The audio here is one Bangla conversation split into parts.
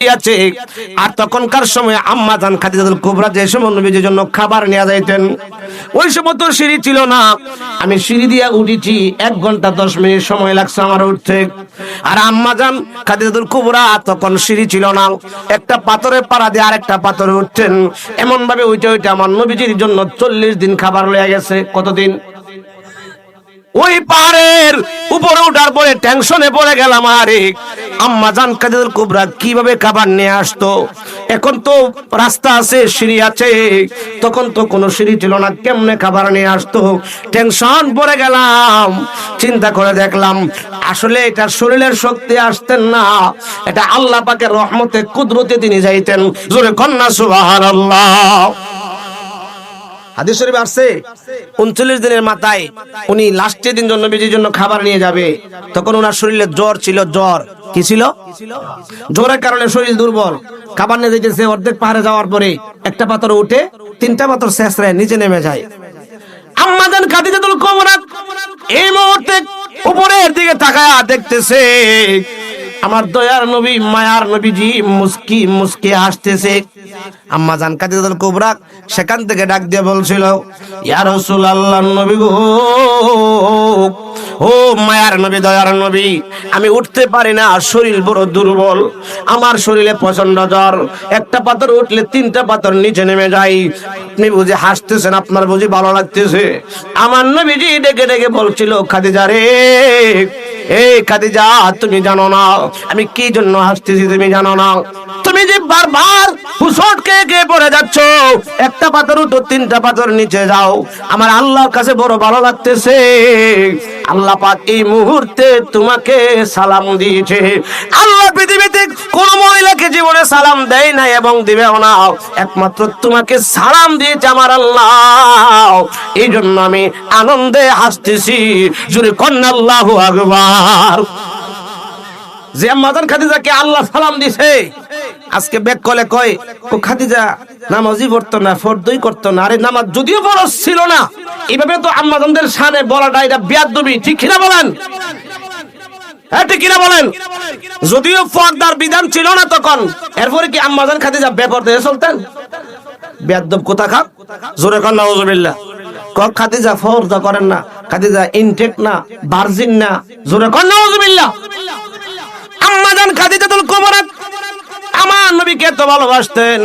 আছে। আর তখনকার সময় আম্মা জান খাদিজাতুল কুবরা যে সময় নবীজির জন্য খাবার নিয়ে যাইতেন, ওই সময় তো সিঁড়ি ছিল না। আমি সিঁড়ি দিয়ে উঠেছি, 1 ঘন্টা 10 মিনিট সময় লাগছে আমার উঠতে। আর আম্মা জান খাদিজাতুল কুবরা তখন সিঁড়ি ছিল না, একটা পাথরের পাড়া দিয়ে আরেকটা পাথরে উঠতেন। এমন ভাবে উঠে উঠে আমার নবীজির জন্য 40 দিন খাবার লয়ে গেছে। কতদিন? ওই পাহাড়ের উপরে উঠার পরে টেনশনে পড়ে গেলাম, আরে আম্মা জান খাদিজাতুল কুবরা কিভাবে খাবার নিয়ে আসতো? এখন তো রাস্তা আছে, সিঁড়ি আছে, তখন তো কোনো সিঁড়ি ছিল না, কেমনে খাবার নিয়ে আসতো? টেনশন পড়ে গেলাম। চিন্তা করে দেখলাম আসলে এটা শরীরের শক্তি আসতেন না, এটা আল্লাহ পাকের রহমতে কুদরতে তিনি যাইতেন। জোরে কন্যা সুবহানাল্লাহ। হাদিস শরীফে আসছে 39 দিনের মাথায় উনি লাস্টের দিন জন্য নবীজির জন্য খাবার নিয়ে যাবে, তখন ওনার শরীরে জ্বর ছিল। জ্বর কি ছিল? জ্বরের কারণে শরীর দুর্বল। খাবার নিয়ে যাইতেছে, অর্ধেক পাহাড়ে যাওয়ার পরে একটা পাথর উঠে 3টা পাথর শেষরায় নিচে নেমে যায়। আম্মা জান খাদিজাতুল কুবরা এই মুহূর্তে উপরের দিকে তাকায়া দেখতেছে আমার দয়ার নবী মায়ার নবীজি মুস্কি মুস্কি হাসতেছে। আম্মা জান খাদিজাতুল কুবরা সেখান থেকে ডাক দিয়ে বলছিল, ইয়া রাসূলুল্লাহ, নবী গো, ও মায়ার নবী, দয়ার নবী, আমি উঠতে পারি না, শরীর বড় দুর্বল, আমার শরীরে প্রচন্ড জ্বর, একটা পাথর উঠলে 3টা পাথর নিচে নেমে যায়। আপনি বুঝি হাসতেছেন, আপনার বুঝি ভালো লাগতেছে? আমার নবীজি ডেকে ডেকে বলছিল, খাদিজা রে, এই খাদিজা, তুমি জানো না আমি কি জন্য হাসতেছি? তুমি জানো না? তুমি যে বারবার হুসট কে পড়ে যাচ্ছ, একটা পাথর উঠো 3টা পাথর নিচে যাও, আমার আল্লাহর কাছে বড় ভালো লাগতেছে। আল্লাহ পাক এই মুহূর্তে তোমাকে সালাম দিয়েছে। আল্লাহ পৃথিবীতে কোন মহিলাকে জীবনে সালাম দেয় না এবং দিবেও না, একমাত্র তোমাকে সালাম দিয়েছে আমার আল্লাহ। এই জন্য আমি আনন্দে হাসতেছি। জোরে কন্যা আল্লাহু আকবার। যে আম্মা জান খাদিজাকে আল্লাহ সালাম দিছে, আজকে ব্যাক কলে কয় ও খাদিজা নামাজই পড়তো না, ফরদই করতো না। আরে নামাজ যদিও ফরজ ছিল না, এইভাবে তো আম্মা জানদের শানে বলাটা এটা বেয়াদবি, ঠিক কিনা বলেন? হ্যাঁ ঠিক কিনা বলেন? যদিও পর্দার বিধান ছিল না তখন, এরপরে কি আম্মা জান খাদিজা বেপরদা চলতেন? বেয়াদব কোথাকার। জোরে কর নাউজুবিল্লাহ। কক খাদিজা পর্দা করেন না, খাদিজা ইনটেক না, ভার্জিন না। জোরে কর নাউজুবিল্লাহ। আম্মা জান খাদিজাতুল কুবরা আমার নবীকে এত ভালোবাসতেন।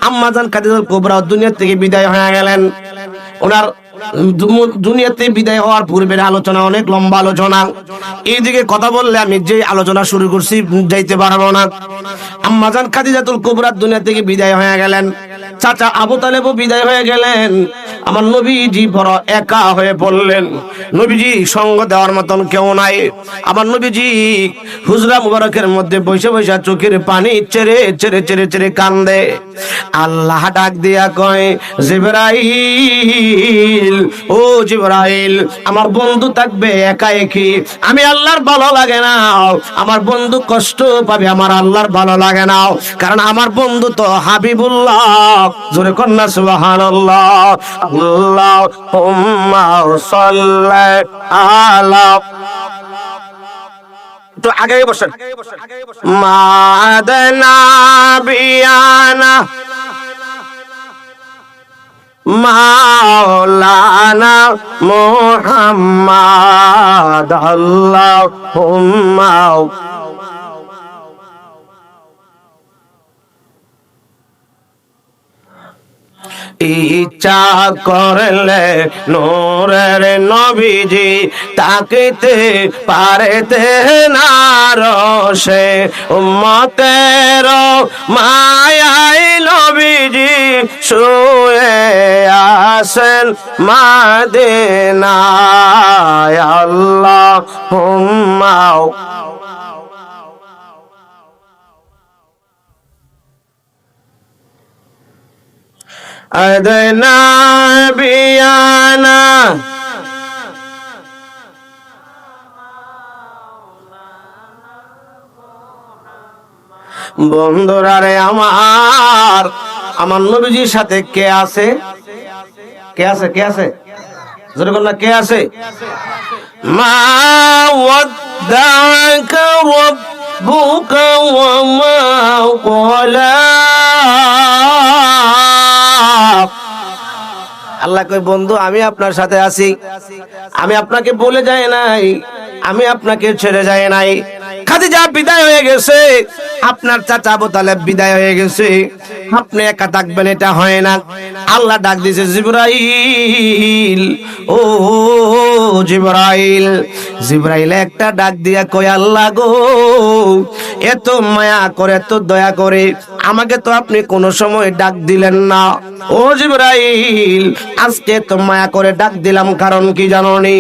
আম্মা জান খাদিজাতুল কুবরা দুনিয়া থেকে বিদায় হয়ে গেলেন। ওনার দুনিয়াতে বিদায় হওয়ার পূর্বের আলোচনা অনেক লম্বা আলোচনা, এইদিকে কথা বললে আমি যে আলোচনা শুরু করছি যাইতে পারবো না। আম্মা জান খাদিজাতুল কুবরা দুনিয়া থেকে বিদায় হয়ে গেলেন, চাচা আবু তালেবও বিদায় হয়ে গেলেন। আমার নবীজি বড় একা হয়ে পড়লেন। নবীজি সঙ্গ দেওয়ার মতন কেউ নাই। আমার নবীজি হুজরা মুবারকের মধ্যে বসে বসে চোখের পানি ছেড়ে ছেড়ে ছেড়ে ছেড়ে কান্দে। আল্লাহ ডাক দিয়া কয়, জিবরাইল, ও জিবরাইল, আমার বন্ধু থাকবে একা একই, আমি আল্লাহর ভালো লাগে না, আমার বন্ধু কষ্ট পাবে, আমার আল্লাহর ভালো লাগে না, কারণ আমার বন্ধু তো হাবিবুল্লাহ। জোরে কন্যা সুবহানাল্লাহ। আল্লাহুম্মা সাল্লি আলা, তো আগে বসেন, মাদানা বিয়ানা মাওলানা মুহাম্মদ। আল্লাহুম্মা ইচ্ছা করলে নূরের নবীজি তাকিতে পারেতে না রসে, উম্মতের মায়াই নবীজি শুয়ে আসেন মদিনায়। আল্লাহুম্মা আদনা বিয়ানা বন্ধুরা রে আমার, আমার নবীজির সাথে কে আছে? কে আছে? কে আছে? জোরে বল না, কে আছে? মা ওয়াদ্দাকা ربك وما قلى আল্লাহ কই বন্ধু আমি আপনার সাথে আছি, আমি আপনাকে বলে যাই নাই, আমি আপনাকে ছেড়ে যাই নাই। খাদিজা বিদায় হয়ে গেছে, আপনার চাচা আবু তালেব বিদায় হয়ে গেছে, আপনি একা থাকবেন এটা হয় না। আল্লাহ ডাক দিয়েছে জিবরাইল, ও জিবরাইল। জিবরাইল একটা ডাক দিয়া কই আল্লাহ গো, এত মায়া করে এত দয়া করে আমাকে তো আপনি কোন সময় ডাক দিলেন না। ও জিবরাইল, আজকে তো মায়া করে ডাক দিলাম, কারণ কি জানোনি?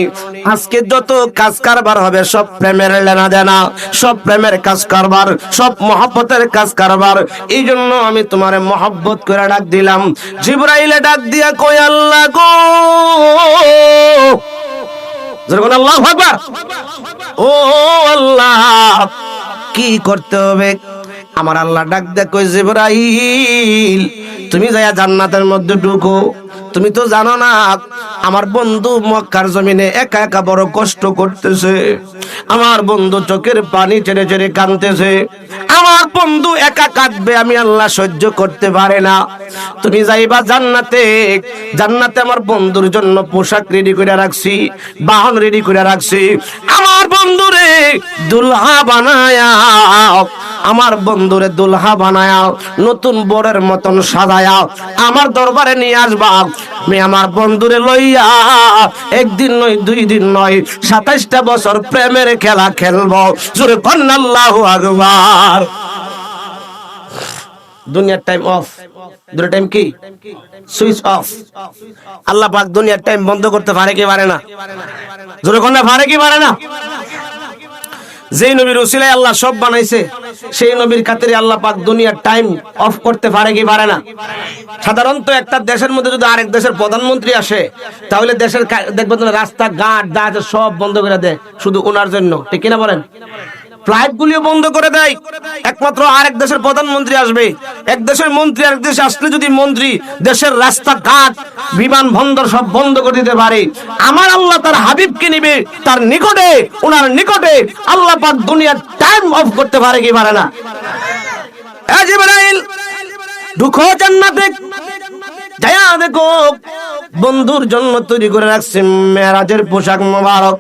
আজকে যত কাজ কারবার হবে সব প্রেমের লেনা দেনা, সব প্রেমের কাজ কারবার, সব মহব্বতের কাজ কারবার। এই জন্য আমি তোমারে মহব্বত করে ডাক দিলাম। জিবরাইলে ডাক দিয়া কই আল্লাহ গো, যখন আল্লাহু আকবার, ও আল্লাহ কি করতে হবে? আমার আল্লাহ ডাক দিয়া কই জিবরাইল, তুমি যায়া জান্নাতের মধ্যে ঢুকো। তুমি তো জানো না আমার বন্ধু মক্কার জমিনে একা একা বড় কষ্ট করতেছে, আমার বন্ধু চোখের পানি ছেড়ে ছেড়ে কাঁদতেছে, আমার বন্ধু একা কাঁদবে আমি আল্লাহ সহ্য করতে পারে না। তুমি যাইবা জান্নাতে, জান্নাতে আমার বন্ধুর জন্য পোশাক রেডি করে রাখছি, বাহন রেডি করে রাখছি। আমার বন্ধুরে দুলহা বানায়া, আমার বন্ধুরে দুলহা বানায়া নতুন বরের মতন সাজায়া আমার দরবারে নিয়ে আসবা। আমি আমার বন্ধুরে লইয়া একদিন নয়, দুই দিন নয়, 27টা বছর প্রেমের খেলা খেলবো। জোরে কন্না আল্লাহু আকবার। দুনিয়ার টাইম অফ, দুনিয়ার টাইম কি সুইচ অফ। আল্লাহ পাক দুনিয়ার টাইম বন্ধ করতে পারে কি পারে না? জোরে কন্না পারে কি পারে না? যেই নবীর উসিলায় আল্লাহ সব বানাইছে, সেই নবীর খাতিরে আল্লাহ পাক দুনিয়ার টাইম অফ করতে পারে কি পারে না? সাধারণত একটা দেশের মধ্যে যদি আরেক দেশের প্রধানমন্ত্রী আসে, তাহলে দেশের দেখবেন রাস্তা ঘাট যা আছে সব বন্ধ করে দেয় শুধু ওনার জন্য, ঠিক কিনা বলেন? ফ্লাইট গুলিও বন্ধ করে দেয় একমাত্র আরেক দেশের প্রধানমন্ত্রী আসবে। এক দেশের মন্ত্রী আরেক দেশে আসলে যদি মন্ত্রী দেশের রাস্তা ঘাট বিমান বন্দর সব বন্ধ করে দিতে পারে, আমার আল্লাহ তার হাবিবকে নিবে তার নিকটে, ওনার নিকটে আল্লাহ পাক দুনিয়ার টাইম অফ করতে পারে কি পারে না? এ জিবরাইল, ঢুকো জান্নাতে, যায়া দেখো বন্ধুর জন্য তৈরি করে রাখছে মেরাজের পোশাক মোবারক।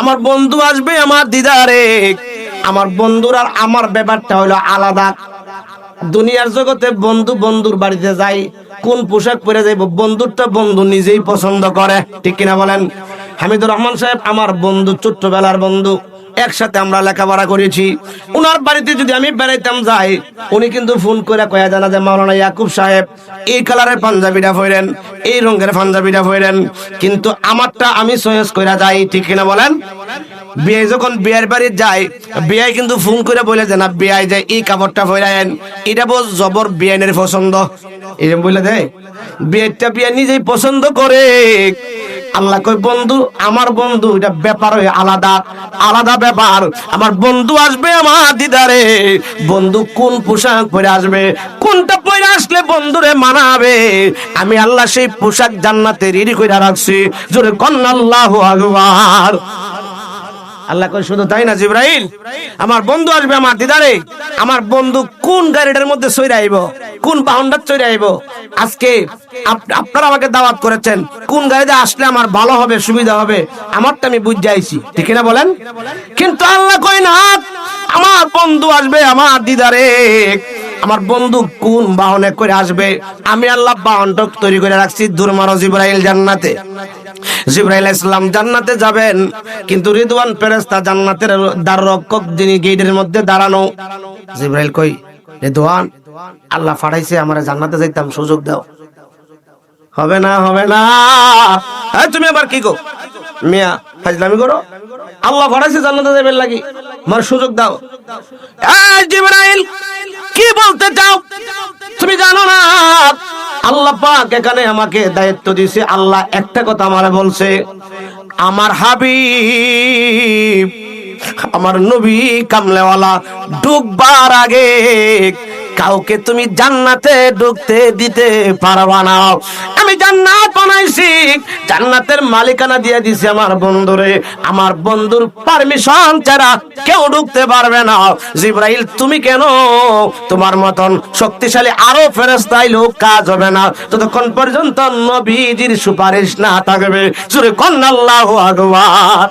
আমার বন্ধু আসবে আমার দিদারে। আমার বন্ধুর আর আমার ব্যাপারটা হলো আলাদা। দুনিয়ার জগতে বন্ধু বন্ধুর বাড়িতে যাই, কোন পোশাক পরে যাইব বন্ধুরটা বন্ধু নিজেই পছন্দ করে, ঠিক কিনা বলেন? হামিদুর রহমান সাহেব আমার বন্ধু, ছোট্টবেলার বন্ধু, একসাথে আমরা লেখাপড়া করেছি। উনার বাড়িতে যদি আমি বেড়াইতাম যাই, উনি কিন্তু ফোন করে কয়া জানা যে মাওলানা ইয়াকুব সাহেব এই কালারের পাঞ্জাবিটা পরেন, এই রঙের পাঞ্জাবিটা পরেন, কিন্তু আমারটা আমি চয়েস করে যাই, ঠিক কিনা বলেন? বিয়ে যখন বিয়ের বাড়ি যায়, বিয়ে কিন্তু ফোন করে বলে যে না বিয়ে যায় এই কাপড়টা পরায়েন, এটা বল জবর বিয়ানের পছন্দ, এরকম বলে দেয়। বিয়েটা বিয়ে নিজেই পছন্দ করে। আল্লাহ কই বন্ধু, আমার বন্ধু, এটা ব্যাপার হয়ে আলাদা, আলাদা ব্যাপার। আমার বন্ধু আসবে আমার দিদারে, বন্ধু কোন পোশাক পরে আসবে, কোনটা পরে আসলে বন্ধুরে মানাবে, আমি আল্লাহ সেই পোশাক জান্নাতে রেডি করে রাখছি। জোরে কন্না আল্লাহু আকবার। আল্লাহ কই শুধু তাই না জিবরাইল, আমার বন্ধু আসবে আমার দিদারে, আমার বন্ধু কোন গাড়িটার মধ্যে চড়ে আইব, কোন বাহনটা চড়ে আইব, আজকে আপনারা আমাকে দাওয়াত করেছেন, কোন গাড়িতে আসলে আমার ভালো হবে, সুবিধা হবে, আমারটা আমি বুঝে আইছি, ঠিক না বলেন? কিন্তু আল্লাহ কই না, আমার বন্ধু আসবে আমার দিদারে, আমার বন্ধু কোন বাহনে করে আসবে, আমি আল্লাহ বাহনটা তৈরি করে রাখছি। দূর মারো জিবরাইল জান্নাতে। জিবরাইল ইসলাম জান্নাতে যাবেন, কিন্তু রিদওয়ান ফেরেশতা জান্নাতের দ্বার রক্ষক যিনি গেটের মধ্যে দাঁড়ানো। জিবরাইল কই, রিদওয়ান আল্লাহ পাঠাইছে আমারে জান্নাতে যাইতাম, সুযোগ দাও। হবে না, হবে না। এই তুমি আবার কি গো মিয়া, ফাজলামি করো? আল্লাহ পাঠাইছে জান্নাতে যাবেন লাগি, আমার সুযোগ দাও। এই জিবরাইল কি বলতে চাও? তুমি জানো না আল্লাহ পাক এখানে আমাকে দায়িত্ব দিয়েছে। আল্লাহ একটা কথা আমারে বলছে, আমার হাবিব আমার নবী কামলেওয়ালা ডুববার আগে কাউকে তুমি জান্নাতে ঢুকতে দিতে পারবা না। আমি জান্নাত বানাইছি, জান্নাতের মালিকানা দিয়ে দিছি আমার বন্ধুরে, আমার বন্ধুর পারমিশন ছাড়া কেউ ঢুকতে পারবে না। জিবরাইল তুমি কেন? তোমার মতন শক্তিশালী আরো ফেরেশতা আইলেও কাজ হবে না ততক্ষণ পর্যন্ত নবীজির সুপারিশ না থাকবে। জোরে কন্না আল্লাহু আকবার।